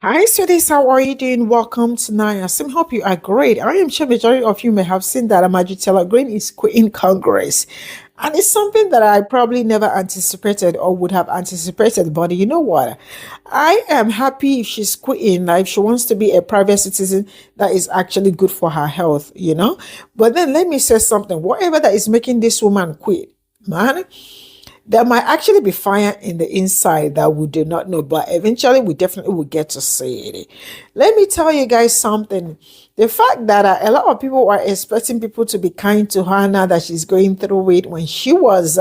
Hi, sweeties. How are you doing? Welcome to Sim. Hope you are great. I am sure majority of you may have seen that Majority Greene is in Congress. And it's something that I probably never anticipated or would have anticipated. But you know what? I am happy if she's quitting. Like, if she wants to be a private citizen, that is actually good for her health. But then let me say something. Whatever that is making this woman quit, man, there might actually be fire in the inside that we do not know, but eventually we definitely will get to see it. Let me tell you guys something. The fact that a lot of people are expecting people to be kind to her now that she's going through it when she was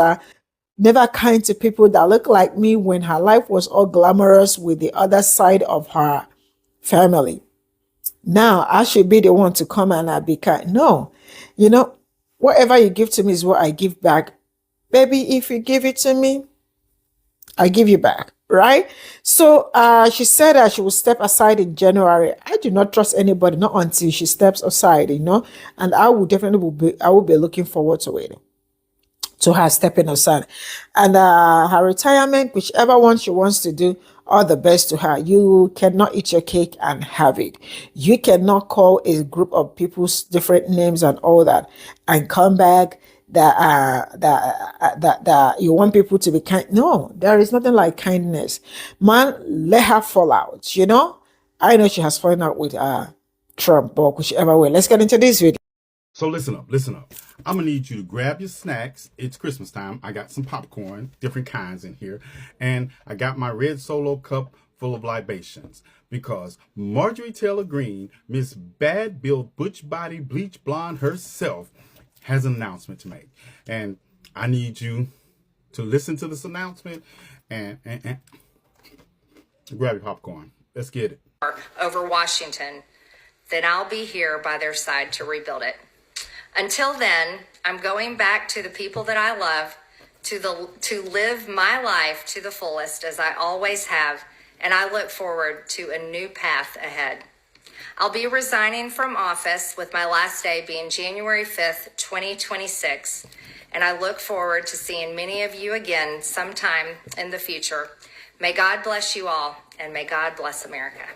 never kind to people that look like me when her life was all glamorous with the other side of her family. Now I should be the one to come and be kind. No, you know, whatever you give to me is what I give back. Baby, if you give it to me, I give you back, right? So she said that she will step aside in January. I do not trust anybody, not until she steps aside. And I will be looking forward to it, to her stepping aside. And her retirement, whichever one she wants to do, all the best to her. You cannot eat your cake and have it. You cannot call a group of people's different names and all that and come back that you want people to be kind. No, there is nothing like kindness. Man, let her fall out. I know she has fallen out with Trump, but whichever way. Let's get into this video. So listen up, listen up. I'm gonna need you to grab your snacks. It's Christmas time. I got some popcorn, different kinds in here, and I got my red Solo cup full of libations because Marjorie Taylor Greene, Miss Bad Built Butch Body Bleach Blonde herself, has an announcement to make, and I need you to listen to this announcement and grab your popcorn. Let's get it. Over Washington, then I'll be here by their side to rebuild it. Until then, I'm going back to the people that I love, to live my life to the fullest as I always have, and I look forward to a new path ahead. I'll be resigning from office with my last day being January 5th, 2026, and I look forward to seeing many of you again sometime in the future. May God bless you all, and may God bless America.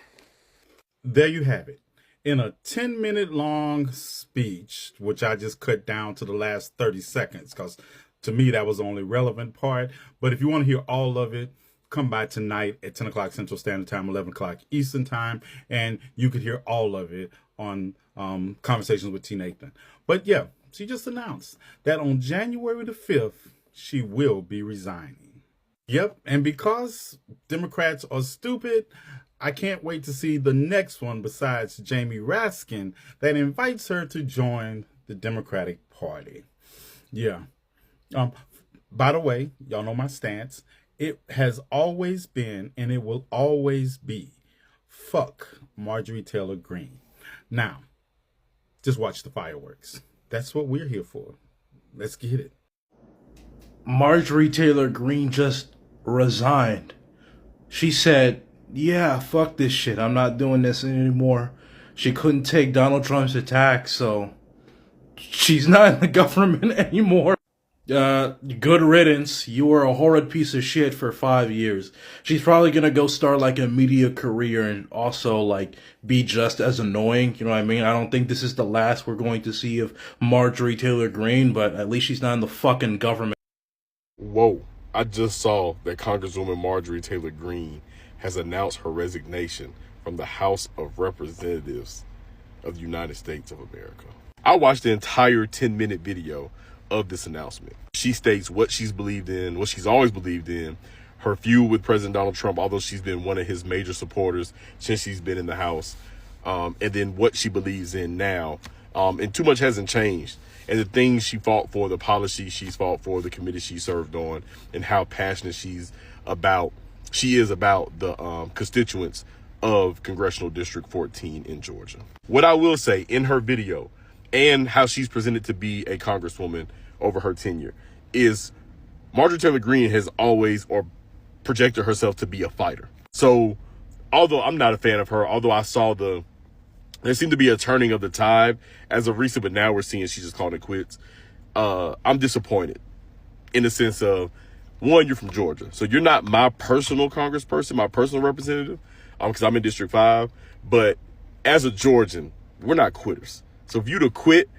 There you have it. In a 10-minute long speech, which I just cut down to the last 30 seconds, because to me that was the only relevant part. But if you want to hear all of it, come by tonight at 10 o'clock Central Standard Time, 11 o'clock Eastern Time, and you could hear all of it on Conversations with T. Nathan. But yeah, she just announced that on January the 5th, she will be resigning. Yep, and because Democrats are stupid, I can't wait to see the next one besides Jamie Raskin that invites her to join the Democratic Party. Yeah. By the way, y'all know my stance. It has always been and it will always be fuck Marjorie Taylor Greene. Now, just watch the fireworks. That's what we're here for. Let's get it. Marjorie Taylor Greene just resigned. She said, yeah, fuck this shit. I'm not doing this anymore. She couldn't take Donald Trump's attack, so she's not in the government anymore. Good riddance. You were a horrid piece of shit for 5 years. She's probably gonna go start like a media career and also like be just as annoying. You know what I mean? I don't think this is the last we're going to see of Marjorie Taylor Greene, but at least she's not in the fucking government. Whoa, I just saw that Congresswoman Marjorie Taylor Greene has announced her resignation from the House of Representatives of the United States of America. I watched the entire 10-minute video of this announcement. She states what she's believed in, what she's always believed in, her feud with President Donald Trump, although she's been one of his major supporters since she's been in the House, and then what she believes in now. And too much hasn't changed. And the things she fought for, the policies she's fought for, the committee she served on, and how passionate she is about the constituents of Congressional District 14 in Georgia. What I will say in her video and how she's presented to be a congresswoman over her tenure is Marjorie Taylor Greene has always or projected herself to be a fighter. So although I'm not a fan of her, although I saw there seemed to be a turning of the tide as of recent, but now we're seeing she's just calling it quits. I'm disappointed in the sense of, one, you're from Georgia, so you're not my personal congressperson, my personal representative. because I'm in District 5. But as a Georgian, we're not quitters. So for you to quit,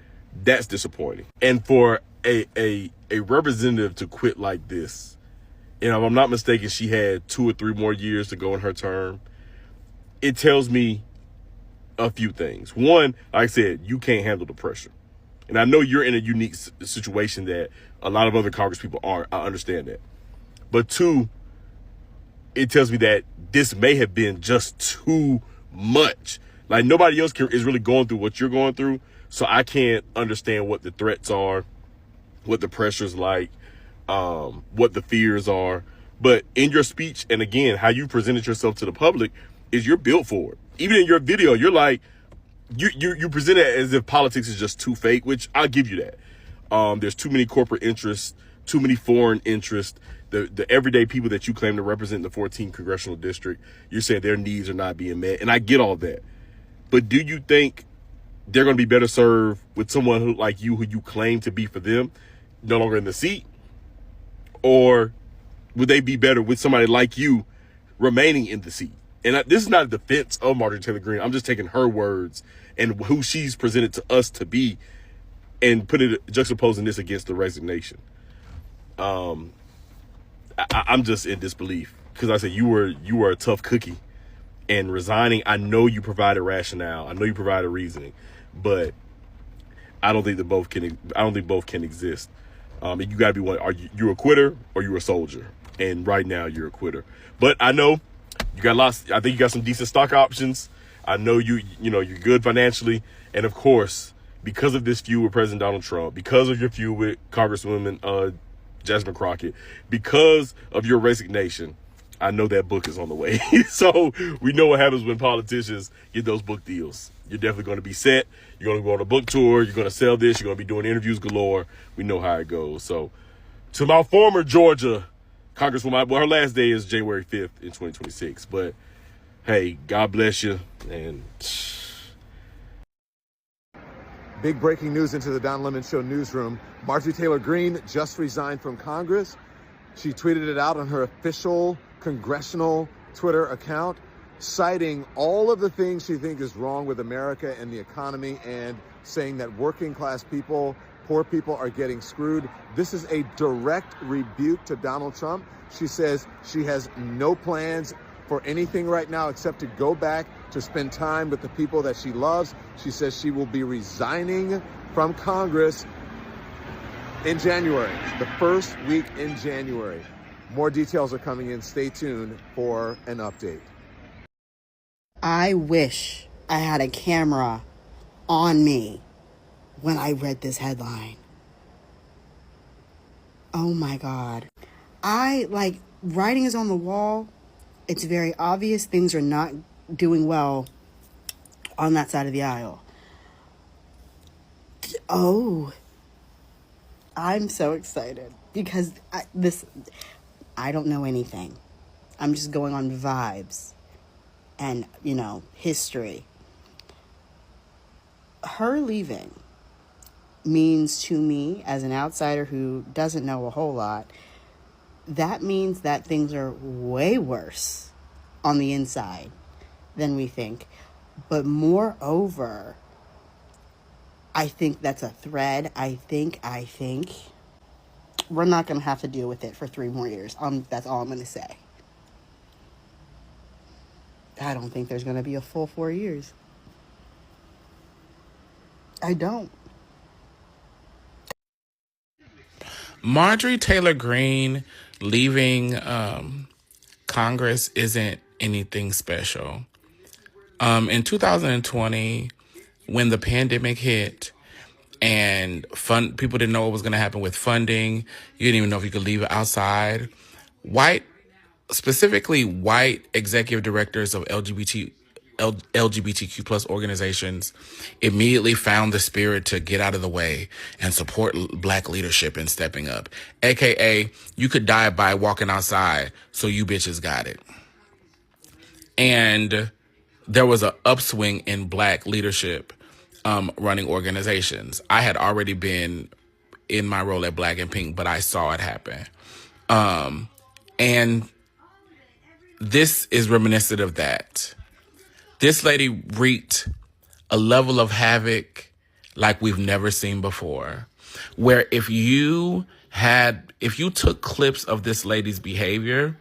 that's disappointing. And for a representative to quit like this, if I'm not mistaken, she had 2 or 3 more years to go in her term. It tells me a few things. One, like I said, you can't handle the pressure. And I know you're in a unique situation that a lot of other Congress people aren't. I understand that. But 2, it tells me that this may have been just too much. Like, nobody else is really going through what you're going through. So I can't understand what the threats are, what the pressure's like, what the fears are. But in your speech, and again, how you presented yourself to the public, is you're built for it. Even in your video, you're like, you present it as if politics is just too fake, which I'll give you that. There's too many corporate interests, too many foreign interests. The everyday people that you claim to represent in the 14th congressional district, you're saying their needs are not being met. And I get all that. But do you think they're going to be better served with someone like you, who you claim to be for them, no longer in the seat? Or would they be better with somebody like you remaining in the seat? And this is not a defense of Marjorie Taylor Greene. I'm just taking her words and who she's presented to us to be and juxtaposing this against the resignation. I'm just in disbelief, because I said you were a tough cookie, and resigning, I know you provided rationale, I know you provided reasoning, but I don't think both can exist. You got to be one. Are you a quitter or you're a soldier? And right now you're a quitter. But I know you got lots. I think you got some decent stock options. I know you're good financially, and of course, because of this feud with President Donald Trump, because of your feud with Congresswoman Jasmine Crockett, because of your resignation, I know that book is on the way. So we know what happens when politicians get those book deals. You're definitely going to be set. You're going to go on a book tour. You're going to sell this. You're going to be doing interviews galore. We know how it goes. So to my former Georgia Congresswoman, well, her last day is January 5th in 2026. But hey, God bless you. And big breaking news into the Don Lemon Show newsroom. Marjorie Taylor Greene just resigned from Congress. She tweeted it out on her official congressional Twitter account, citing all of the things she thinks is wrong with America and the economy, and saying that working class people, poor people, are getting screwed. This is a direct rebuke to Donald Trump. She says she has no plans for anything right now except to go back to spend time with the people that she loves. She says she will be resigning from Congress in January, the first week in January. More details are coming in. Stay tuned for an update. I wish I had a camera on me when I read this headline. Oh my God. Writing is on the wall. It's very obvious things are not doing well on that side of the aisle. Oh, I'm so excited because I don't know anything. I'm just going on vibes and, history. Her leaving means to me, as an outsider who doesn't know a whole lot, that means that things are way worse on the inside than we think. But moreover, I think that's a thread. I think we're not going to have to deal with it for 3 more years. That's all I'm going to say. I don't think there's going to be a full 4 years. I don't. Marjorie Taylor Greene leaving Congress isn't anything special. In 2020, when the pandemic hit and people didn't know what was going to happen with funding, you didn't even know if you could leave it outside. Specifically white executive directors of LGBTQ plus organizations immediately found the spirit to get out of the way and support black leadership in stepping up. AKA, you could die by walking outside, so you bitches got it. And there was an upswing in black leadership running organizations. I had already been in my role at Black and Pink, but I saw it happen. And this is reminiscent of that. This lady wreaked a level of havoc like we've never seen before. Where if you took clips of this lady's behavior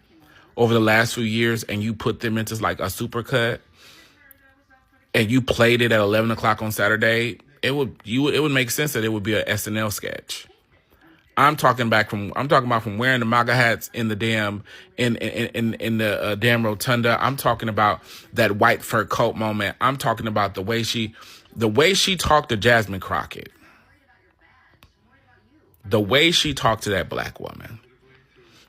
over the last few years and you put them into like a supercut and you played it at 11 o'clock on Saturday, it would make sense that it would be a SNL sketch. I'm talking about from wearing the MAGA hats in the damn in the damn rotunda. I'm talking about that white fur coat moment. I'm talking about the way she talked to Jasmine Crockett. The way she talked to that black woman.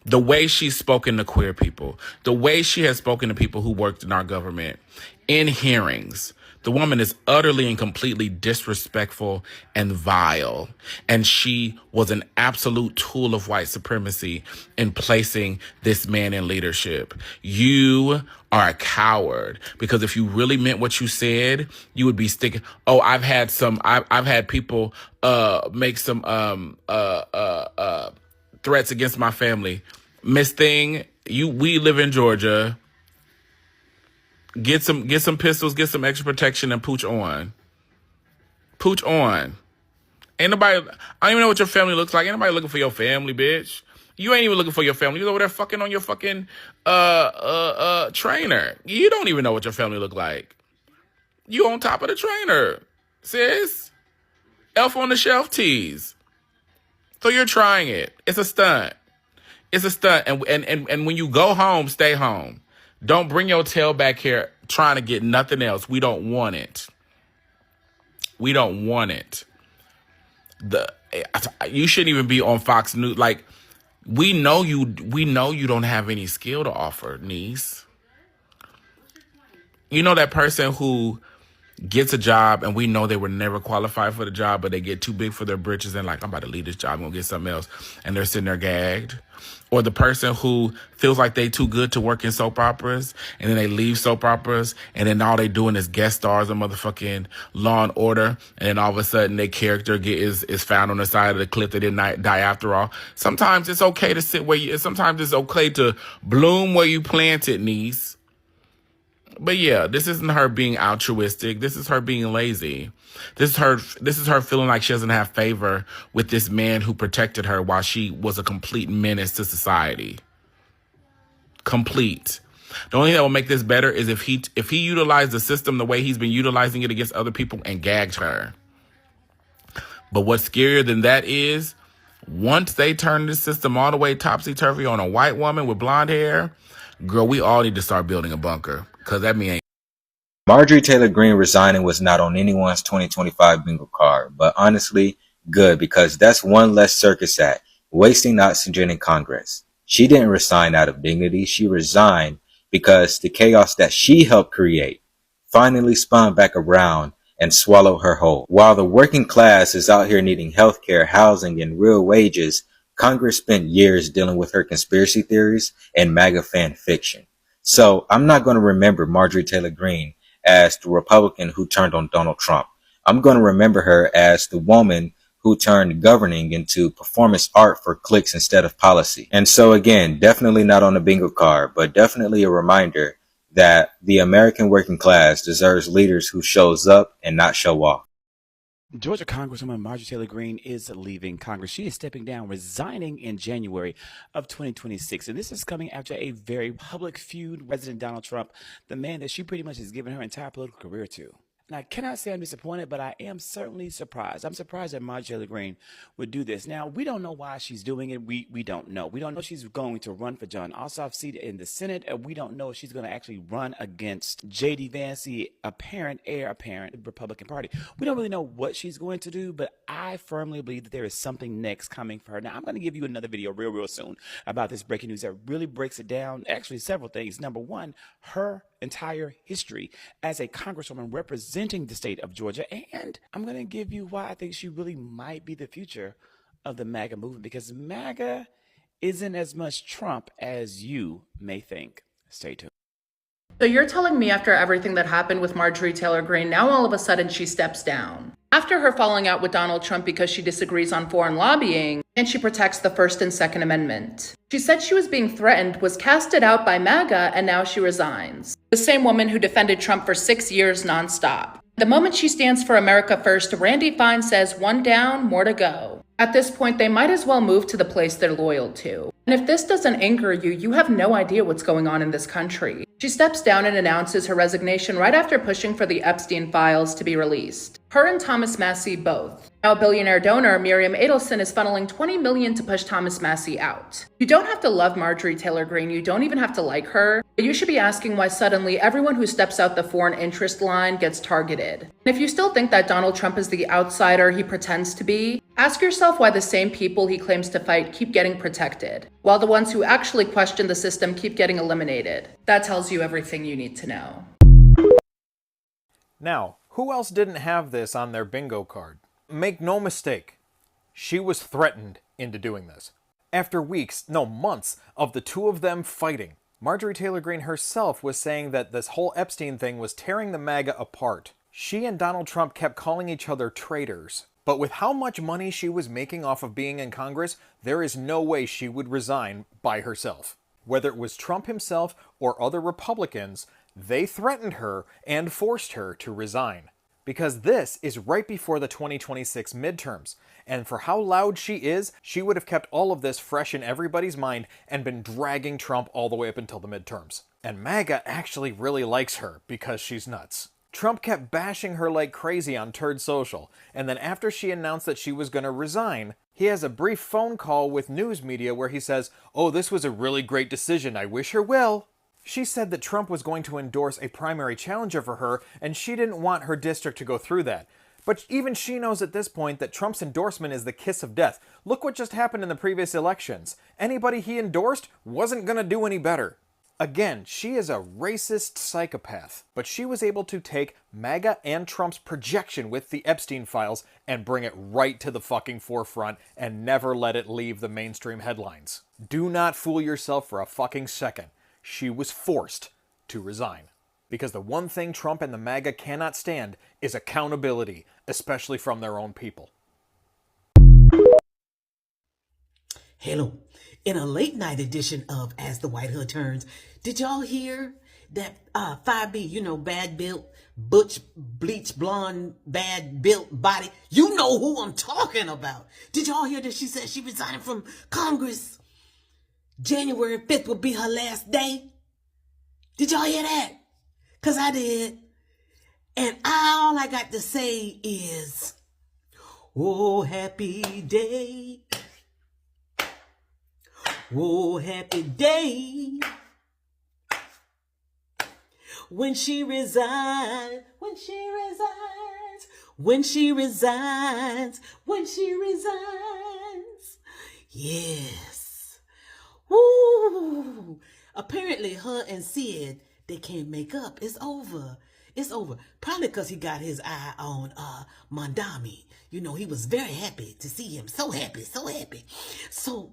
The way she's spoken to queer people. The way she has spoken to people who worked in our government in hearings. The woman is utterly and completely disrespectful and vile. And she was an absolute tool of white supremacy in placing this man in leadership. You are a coward, because if you really meant what you said, you would be sticking. Oh, I've had people make some threats against my family. Miss Thing, we live in Georgia. Get some pistols, get some extra protection, and pooch on. Pooch on. Ain't nobody, I don't even know what your family looks like. Ain't nobody looking for your family, bitch. You ain't even looking for your family. You're over there fucking on your fucking trainer. You don't even know what your family look like. You on top of the trainer, sis. Elf on the shelf tease. So you're trying it. It's a stunt. It's a stunt. And when you go home, stay home. Don't bring your tail back here trying to get nothing else. We don't want it. We don't want it. You shouldn't even be on Fox News. Like, we know you don't have any skill to offer, niece. You know that person who gets a job and we know they were never qualified for the job, but they get too big for their britches and like, I'm about to leave this job, I'm gonna get something else, and they're sitting there gagged. Or the person who feels like they too good to work in soap operas, and then they leave soap operas, and then all they doing is guest stars on motherfucking Law and Order, and then all of a sudden their character is found on the side of the cliff. They didn't die after all. Sometimes it's okay to sometimes it's okay to bloom where you planted, niece. But yeah, this isn't her being altruistic. This is her being lazy. This is her feeling like she doesn't have favor with this man who protected her while she was a complete menace to society. Complete. The only thing that will make this better is if he utilized the system the way he's been utilizing it against other people and gagged her. But what's scarier than that is, once they turn the system all the way topsy-turvy on a white woman with blonde hair, girl, we all need to start building a bunker. Because that means Marjorie Taylor Greene resigning was not on anyone's 2025 bingo card, but honestly, good, because that's one less circus act, wasting oxygen in Congress. She didn't resign out of dignity. She resigned because the chaos that she helped create finally spun back around and swallowed her whole. While the working class is out here needing healthcare, housing, and real wages, Congress spent years dealing with her conspiracy theories and MAGA fan fiction. So I'm not going to remember Marjorie Taylor Greene as the Republican who turned on Donald Trump. I'm going to remember her as the woman who turned governing into performance art for clicks instead of policy. And so again, definitely not on the bingo card, but definitely a reminder that the American working class deserves leaders who shows up and not show off. Georgia Congresswoman Marjorie Taylor Greene is leaving Congress. She is stepping down, resigning in January of 2026. And this is coming after a very public feud with President Donald Trump, the man that she pretty much has given her entire political career to. And I cannot say I'm disappointed, but I am certainly surprised. I'm surprised that Marjorie Taylor Greene would do this. Now, we don't know why she's doing it. We don't know. We don't know if she's going to run for John Ossoff's seat in the Senate. And we don't know if she's going to actually run against J.D. Vance, the heir apparent Republican Party. We don't really know what she's going to do, but I firmly believe that there is something next coming for her. Now, I'm going to give you another video real soon about this breaking news that really breaks it down. Actually, several things. Number one, her entire history as a congresswoman representing the state of Georgia. And I'm going to give you why I think she really might be the future of the MAGA movement, because MAGA isn't as much Trump as you may think. Stay tuned. So you're telling me after everything that happened with Marjorie Taylor Greene, now all of a sudden she steps down? After her falling out with Donald Trump because she disagrees on foreign lobbying, and she protects the First and Second Amendment. She said she was being threatened, was casted out by MAGA, and now she resigns. The same woman who defended Trump for 6 years nonstop. The moment she stands for America First, Randy Fine says, one down, more to go. At this point, they might as well move to the place they're loyal to. And if this doesn't anger you, you have no idea what's going on in this country. She steps down and announces her resignation right after pushing for the Epstein files to be released. Her and Thomas Massie both. Now, billionaire donor Miriam Adelson is funneling $20 million to push Thomas Massie out. You don't have to love Marjorie Taylor Greene, you don't even have to like her, but you should be asking why suddenly everyone who steps out the foreign interest line gets targeted. And if you still think that Donald Trump is the outsider he pretends to be, ask yourself why the same people he claims to fight keep getting protected, while the ones who actually question the system keep getting eliminated. That tells you everything you need to know. Now, who else didn't have this on their bingo card? Make no mistake, she was threatened into doing this. After weeks, no months, of the two of them fighting, Marjorie Taylor Greene herself was saying that this whole Epstein thing was tearing the MAGA apart. She and Donald Trump kept calling each other traitors. But with how much money she was making off of being in Congress, there is no way she would resign by herself. Whether it was Trump himself or other Republicans, they threatened her and forced her to resign. Because this is right before the 2026 midterms, and for how loud she is, she would have kept all of this fresh in everybody's mind and been dragging Trump all the way up until the midterms. And MAGA actually really likes her because she's nuts. Trump kept bashing her like crazy on Turd Social, and then after she announced that she was going to resign, he has a brief phone call with news media where he says, "Oh, this was a really great decision, I wish her well." She said that Trump was going to endorse a primary challenger for her, and she didn't want her district to go through that. But even she knows at this point that Trump's endorsement is the kiss of death. Look what just happened in the previous elections. Anybody he endorsed wasn't going to do any better. Again, she is a racist psychopath, but she was able to take MAGA and Trump's projection with the Epstein files and bring it right to the fucking forefront and never let it leave the mainstream headlines. Do not fool yourself for a fucking second. She was forced to resign. Because the one thing Trump and the MAGA cannot stand is accountability, especially from their own people. Hello. In a late night edition of As the White Hood Turns, did y'all hear that 5B, bad built, butch, bleach, blonde, bad built body? You know who I'm talking about. Did y'all hear that she said she resigned from Congress? January 5th will be her last day. Did y'all hear that? Because I did. And all I got to say is, oh, happy day. Oh, happy day. When she resigns, when she resigns, when she resigns, when she resigns. Yes. Ooh. Apparently her and Sid, they can't make up. It's over. It's over. Probably because he got his eye on Mondami. He was very happy to see him. So happy, so happy. So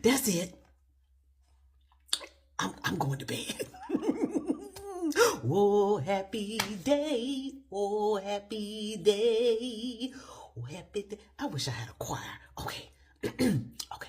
that's it. I'm going to bed. Oh, happy day. Oh, happy day. Oh, happy day. I wish I had a choir. Okay. Okay.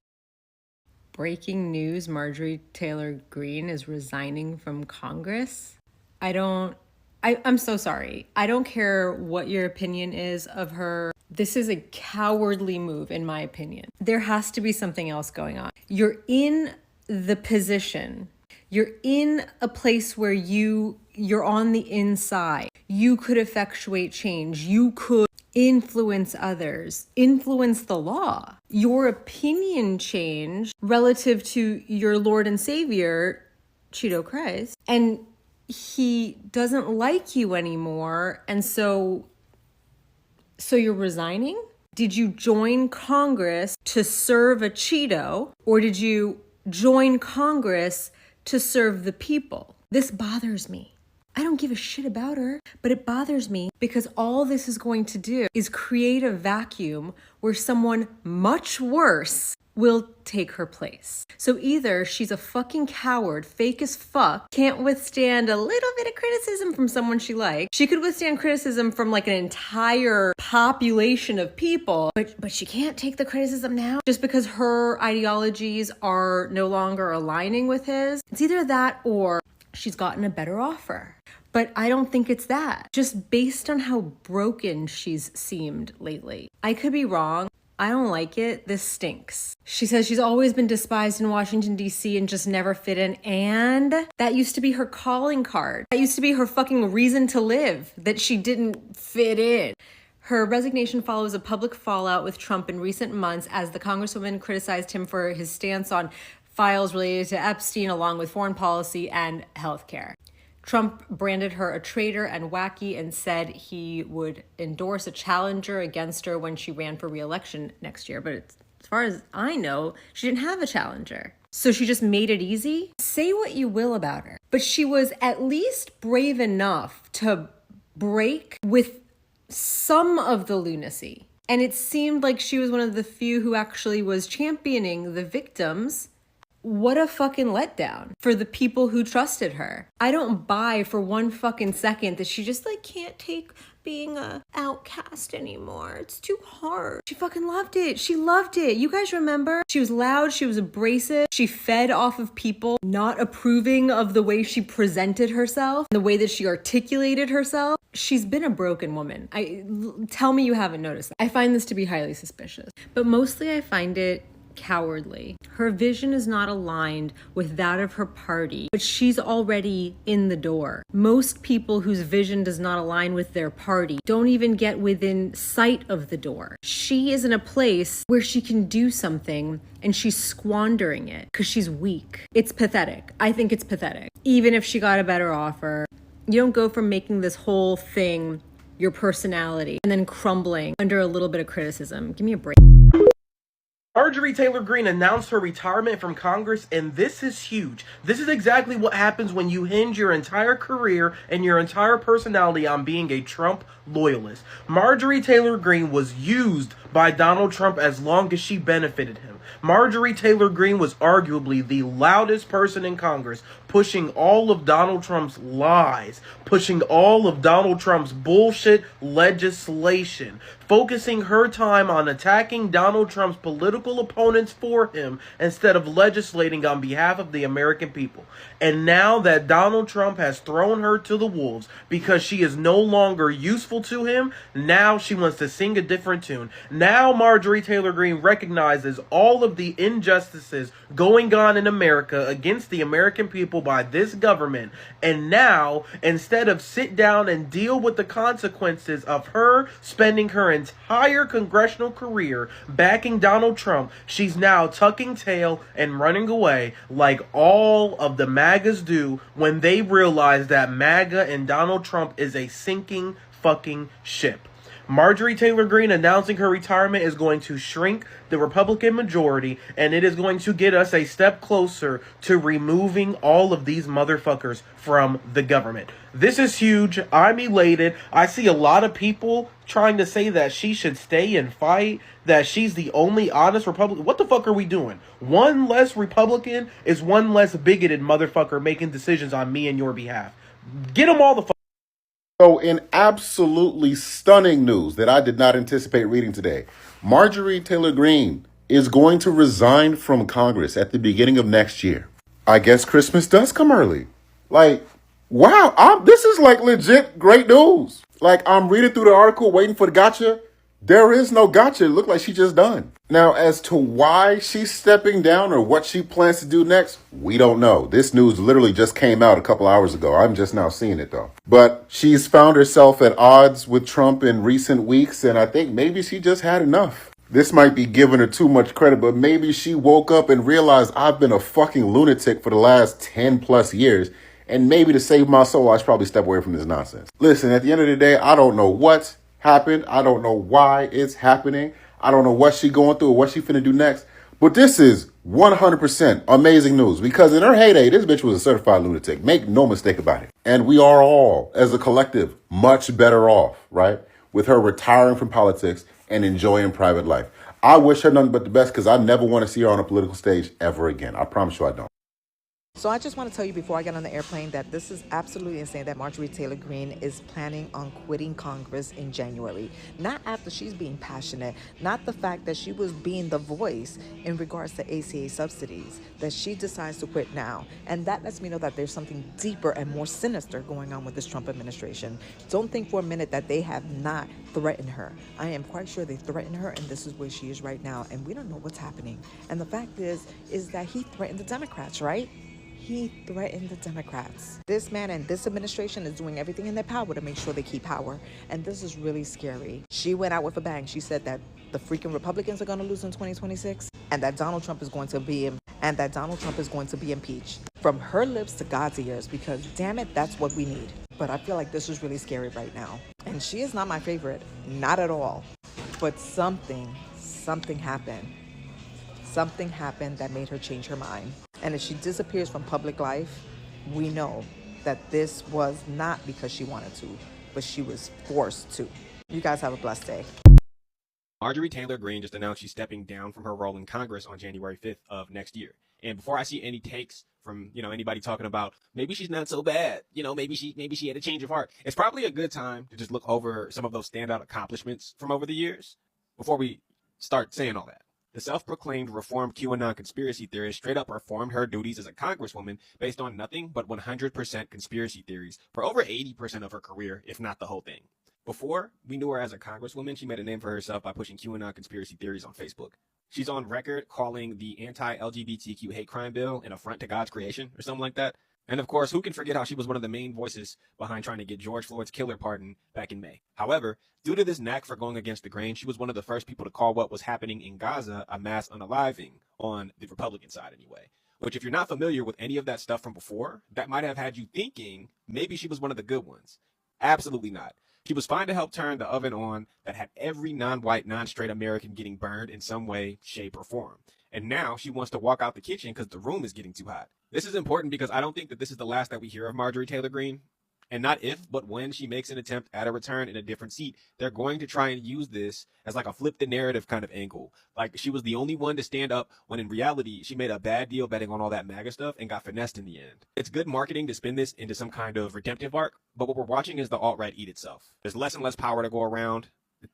Breaking news, Marjorie Taylor Greene is resigning from Congress. I'm so sorry. I don't care what your opinion is of her. This is a cowardly move, in my opinion. There has to be something else going on. You're in the position. You're in a place where you're on the inside. You could effectuate change. You could influence others, influence the law. Your opinion changed relative to your Lord and Savior, Cheeto Christ, and he doesn't like you anymore, and so you're resigning? Did you join Congress to serve a Cheeto, or did you join Congress to serve the people? This bothers me. I don't give a shit about her, but it bothers me because all this is going to do is create a vacuum where someone much worse will take her place. So either she's a fucking coward, fake as fuck, can't withstand a little bit of criticism from someone she likes. She could withstand criticism from like an entire population of people, but she can't take the criticism now just because her ideologies are no longer aligning with his. It's either that or she's gotten a better offer. But I don't think it's that. Just based on how broken she's seemed lately. I could be wrong. I don't like it. This stinks. She says she's always been despised in Washington, D.C. and just never fit in. And that used to be her calling card. That used to be her fucking reason to live, that she didn't fit in. Her resignation follows a public fallout with Trump in recent months as the Congresswoman criticized him for his stance on files related to Epstein, along with foreign policy and healthcare. Trump branded her a traitor and wacky and said he would endorse a challenger against her when she ran for re-election next year. But as far as I know, she didn't have a challenger. So she just made it easy? Say what you will about her, but she was at least brave enough to break with some of the lunacy. And it seemed like she was one of the few who actually was championing the victims. What a fucking letdown for the people who trusted her. I don't buy for one fucking second that she just like can't take being a outcast anymore. It's too hard. She fucking loved it. She loved it. You guys remember? She was loud. She was abrasive. She fed off of people not approving of the way she presented herself, the way that she articulated herself. She's been a broken woman. Tell me you haven't noticed that. I find this to be highly suspicious, but mostly I find it cowardly. Her vision is not aligned with that of her party, but she's already in the door. Most people whose vision does not align with their party don't even get within sight of the door. She is in a place where she can do something and she's squandering it because she's weak. It's pathetic. I think it's pathetic. Even if she got a better offer, you don't go from making this whole thing your personality and then crumbling under a little bit of criticism. Give me a break. Marjorie Taylor Greene announced her retirement from Congress, and this is huge. This is exactly what happens when you hinge your entire career and your entire personality on being a Trump loyalist. Marjorie Taylor Greene was used by Donald Trump as long as she benefited him. Marjorie Taylor Greene was arguably the loudest person in Congress, pushing all of Donald Trump's lies, pushing all of Donald Trump's bullshit legislation, focusing her time on attacking Donald Trump's political opponents for him instead of legislating on behalf of the American people. And now that Donald Trump has thrown her to the wolves because she is no longer useful to him, now she wants to sing a different tune. Now Marjorie Taylor Greene recognizes all of the injustices going on in America against the American people by this government. And now, instead of sit down and deal with the consequences of her spending her entire congressional career backing Donald Trump, she's now tucking tail and running away like all of the MAGAs do when they realize that MAGA and Donald Trump is a sinking fucking ship. Marjorie Taylor Greene announcing her retirement is going to shrink the Republican majority, and it is going to get us a step closer to removing all of these motherfuckers from the government. This is huge. I'm elated. I see a lot of people trying to say that she should stay and fight, that she's the only honest Republican. What the fuck are we doing? One less Republican is one less bigoted motherfucker making decisions on me and your behalf. Get them all the fuck. So in absolutely stunning news that I did not anticipate reading today, Marjorie Taylor Greene is going to resign from Congress at the beginning of next year. I guess Christmas does come early. Like, wow, this is like legit great news. Like, I'm reading through the article, waiting for the gotcha. There is no gotcha. It looked like she just done. Now, as to why she's stepping down or what she plans to do next, we don't know. This news literally just came out a couple hours ago. I'm just now seeing it, though. But she's found herself at odds with Trump in recent weeks, and I think maybe she just had enough. This might be giving her too much credit, but maybe she woke up and realized I've been a fucking lunatic for the last 10 plus years, and maybe to save my soul, I should probably step away from this nonsense. Listen, at the end of the day, I don't know what's happened. I don't know why it's happening. I don't know what she going through or what she finna do next. But this is 100% amazing news because in her heyday, this bitch was a certified lunatic. Make no mistake about it. And we are all, as a collective, much better off, right? With her retiring from politics and enjoying private life. I wish her nothing but the best because I never want to see her on a political stage ever again. I promise you I don't. So I just want to tell you before I get on the airplane that this is absolutely insane that Marjorie Taylor Greene is planning on quitting Congress in January. Not after she's being passionate, not the fact that she was being the voice in regards to ACA subsidies, that she decides to quit now. And that lets me know that there's something deeper and more sinister going on with this Trump administration. Don't think for a minute that they have not threatened her. I am quite sure they threatened her, and this is where she is right now. And we don't know what's happening. And the fact is that he threatened the Democrats, right? He threatened the Democrats. This man and this administration is doing everything in their power to make sure they keep power. And this is really scary. She went out with a bang. She said that the freaking Republicans are going to lose in 2026 and that Donald Trump is going to be impeached. From her lips to God's ears, because damn it, that's what we need. But I feel like this is really scary right now. And she is not my favorite. Not at all. But something happened. Something happened that made her change her mind. And if she disappears from public life, we know that this was not because she wanted to, but she was forced to. You guys have a blessed day. Marjorie Taylor Greene just announced she's stepping down from her role in Congress on January 5th of next year. And before I see any takes from, anybody talking about maybe she's not so bad, maybe she had a change of heart, it's probably a good time to just look over some of those standout accomplishments from over the years before we start saying all that. The self-proclaimed reformed QAnon conspiracy theorist straight up performed her duties as a congresswoman based on nothing but 100% conspiracy theories for over 80% of her career, if not the whole thing. Before we knew her as a congresswoman, she made a name for herself by pushing QAnon conspiracy theories on Facebook. She's on record calling the anti-LGBTQ hate crime bill an affront to God's creation or something like that. And of course, who can forget how she was one of the main voices behind trying to get George Floyd's killer pardoned back in May. However, due to this knack for going against the grain, she was one of the first people to call what was happening in Gaza a mass unaliving, on the Republican side anyway. Which, if you're not familiar with any of that stuff from before, that might have had you thinking maybe she was one of the good ones. Absolutely not. She was fine to help turn the oven on that had every non-white, non-straight American getting burned in some way, shape, or form. And now she wants to walk out the kitchen because the room is getting too hot. This is important because I don't think that this is the last that we hear of Marjorie Taylor Greene. And not if, but when she makes an attempt at a return in a different seat, they're going to try and use this as like a flip the narrative kind of angle. Like she was the only one to stand up when in reality, she made a bad deal betting on all that MAGA stuff and got finessed in the end. It's good marketing to spin this into some kind of redemptive arc, but what we're watching is the alt-right eat itself. There's less and less power to go around.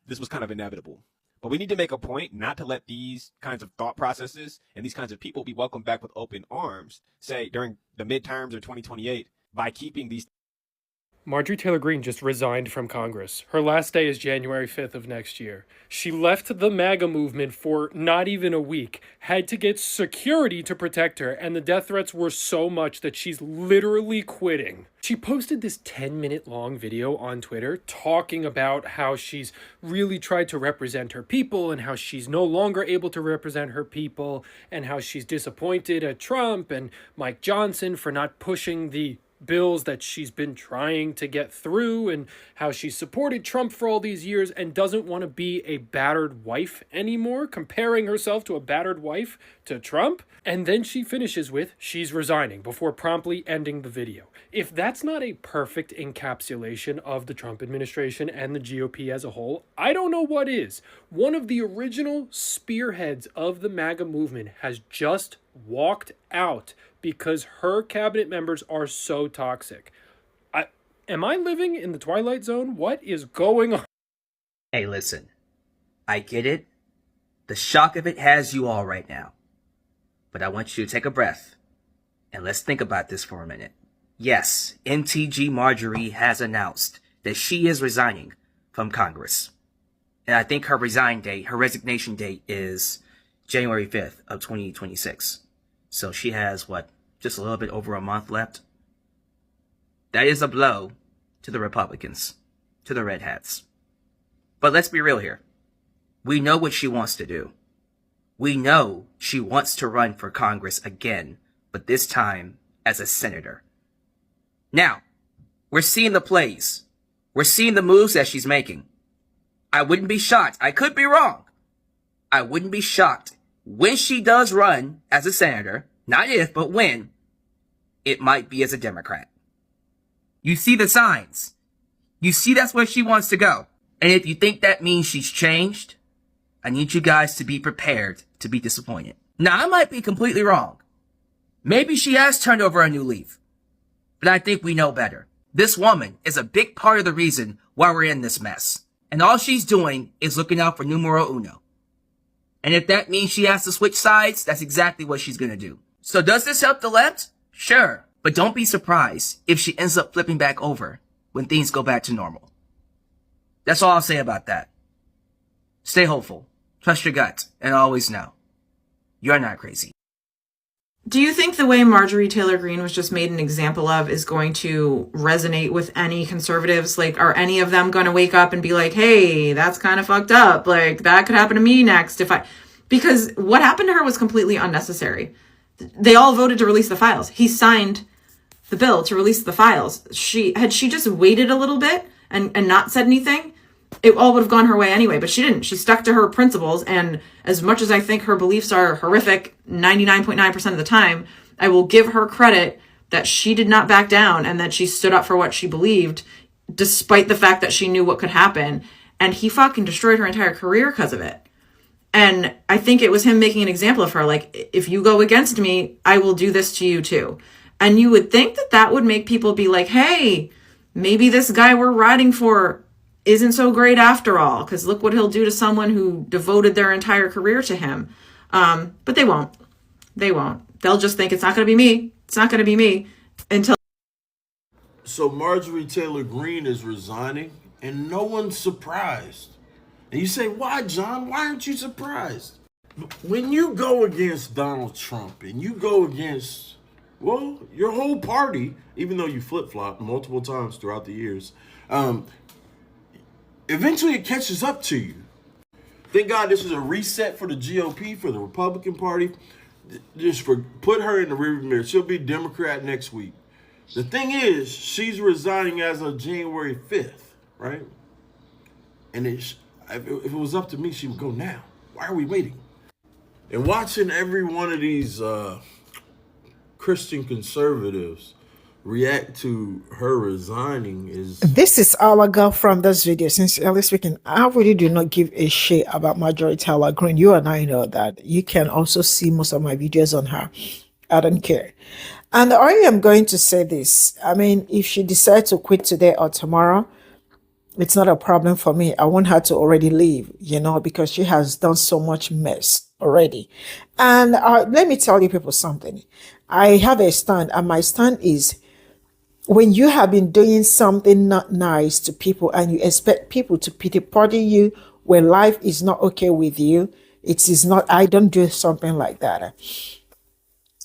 This was kind of inevitable. But we need to make a point not to let these kinds of thought processes and these kinds of people be welcomed back with open arms, say during the midterms or 2028, by keeping these. Marjorie Taylor Greene just resigned from Congress. Her last day is January 5th of next year. She left the MAGA movement for not even a week, had to get security to protect her, and the death threats were so much that she's literally quitting. She posted this 10-minute long video on Twitter talking about how she's really tried to represent her people and how she's no longer able to represent her people and how she's disappointed at Trump and Mike Johnson for not pushing the bills that she's been trying to get through and how she supported Trump for all these years and doesn't want to be a battered wife anymore, comparing herself to a battered wife to Trump. And then she finishes with, she's resigning, before promptly ending the video. If that's not a perfect encapsulation of the Trump administration and the GOP as a whole, I don't know what is. One of the original spearheads of the MAGA movement has just walked out because her cabinet members are so toxic. Am I living in the Twilight Zone? What is going on? Hey, listen. I get it. The shock of it has you all right now. But I want you to take a breath. And let's think about this for a minute. Yes, MTG Marjorie has announced that she is resigning from Congress. And I think her resignation date is January 5th of 2026. So she has, just a little bit over a month left. That is a blow to the Republicans, to the Red Hats. But let's be real here. We know what she wants to do. We know she wants to run for Congress again, but this time as a senator. Now, we're seeing the plays. We're seeing the moves that she's making. I wouldn't be shocked. I could be wrong. I wouldn't be shocked when she does run as a senator, not if, but when, it might be as a Democrat. You see the signs. You see that's where she wants to go. And if you think that means she's changed, I need you guys to be prepared to be disappointed. Now, I might be completely wrong. Maybe she has turned over a new leaf. But I think we know better. This woman is a big part of the reason why we're in this mess. And all she's doing is looking out for numero uno. And if that means she has to switch sides, that's exactly what she's gonna do. So does this help the left? Sure. But don't be surprised if she ends up flipping back over when things go back to normal. That's all I'll say about that. Stay hopeful, trust your gut, and always know you're not crazy. Do you think the way Marjorie Taylor Greene was just made an example of is going to resonate with any conservatives? Like, are any of them going to wake up and be like, hey, that's kind of fucked up. Like, that could happen to me next because what happened to her was completely unnecessary. They all voted to release the files. He signed the bill to release the files. Had she just waited a little bit and not said anything, it all would have gone her way anyway, but she didn't. She stuck to her principles, and as much as I think her beliefs are horrific 99.9% of the time, I will give her credit that she did not back down and that she stood up for what she believed, despite the fact that she knew what could happen, and he fucking destroyed her entire career because of it. And I think it was him making an example of her, like, if you go against me, I will do this to you too. And you would think that that would make people be like, hey, maybe this guy we're riding for isn't so great after all, because look what he'll do to someone who devoted their entire career to him. But they won't. They won't. They'll just think it's not going to be me. It's not going to be me until. So Marjorie Taylor Greene is resigning and no one's surprised. And you say, why, John? Why aren't you surprised? When you go against Donald Trump and you go against, well, your whole party, even though you flip-flop multiple times throughout the years, eventually it catches up to you. Thank God this is a reset for the GOP, for the Republican Party. Just put her in the rearview mirror. She'll be Democrat next week. The thing is, she's resigning as of January 5th, right? And if it was up to me, she would go now. Why are we waiting? And watching every one of these Christian conservatives react to her resigning is... This is all I got from this video. Sincerely speaking, I really do not give a shit about Marjorie Taylor Greene. You and I know that. You can also see most of my videos on her. I don't care. And I am going to say this. I mean, if she decides to quit today or tomorrow, it's not a problem for me. I want her to already leave, because she has done so much mess already. And let me tell you people something. I have a stand, and my stand is, when you have been doing something not nice to people and you expect people to pity party you when life is not okay with you, it is not. I don't do something like that.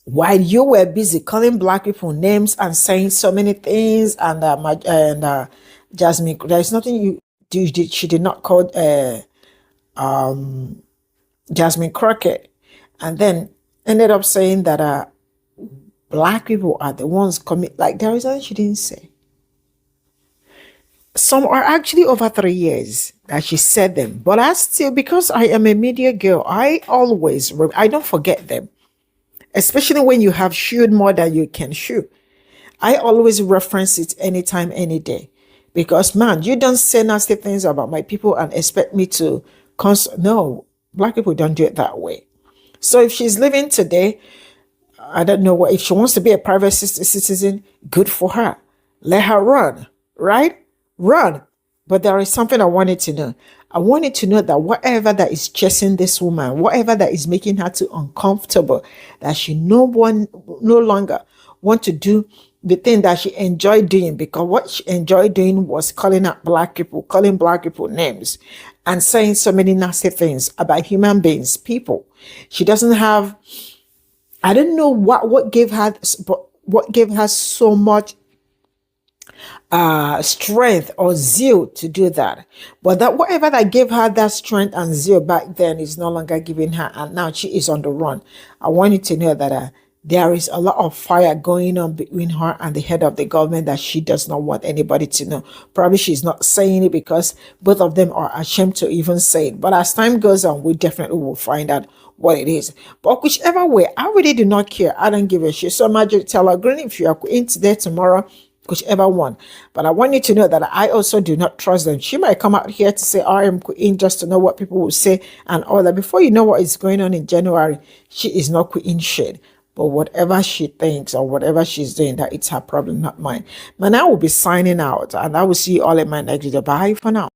While you were busy calling black people names and saying so many things, and Jasmine, there's nothing you do. She did not call Jasmine Crockett, and then ended up saying that black people are the ones commit. Like, there is nothing she didn't say. Some are actually over 3 years that she said them, but I still, because I am a media girl, I don't forget them. Especially when you have chewed more than you can chew. I always reference it anytime, any day. Because, man, you don't say nasty things about my people and expect me to... No, black people don't do it that way. So if she's leaving today, I don't know if she wants to be a private citizen, good for her. Let her run, right? Run. But there is something I wanted to know. I wanted to know that whatever that is chasing this woman, whatever that is making her too uncomfortable, that she no longer want to do the thing that she enjoyed doing, because what she enjoyed doing was calling black people names and saying so many nasty things about human beings, people. She doesn't have, I don't know what gave her so much strength or zeal to do that, but that whatever that gave her that strength and zeal back then is no longer giving her, and now she is on the run. I want you to know that there is a lot of fire going on between her and the head of the government that she does not want anybody to know. Probably she's not saying it because both of them are ashamed to even say it, but as time goes on, we definitely will find out what it is. But whichever way, I really do not care. I don't give a shit. So Marjorie Taylor Greene, if you are in today, tomorrow, whichever one. But I want you to know that I also do not trust them. She might come out here to say I am queen just to know what people will say and all that. Before you know what is going on in January, she is not queen shit. But whatever she thinks or whatever she's doing, that it's her problem, not mine. But I will be signing out, and I will see you all in my next video. Bye for now.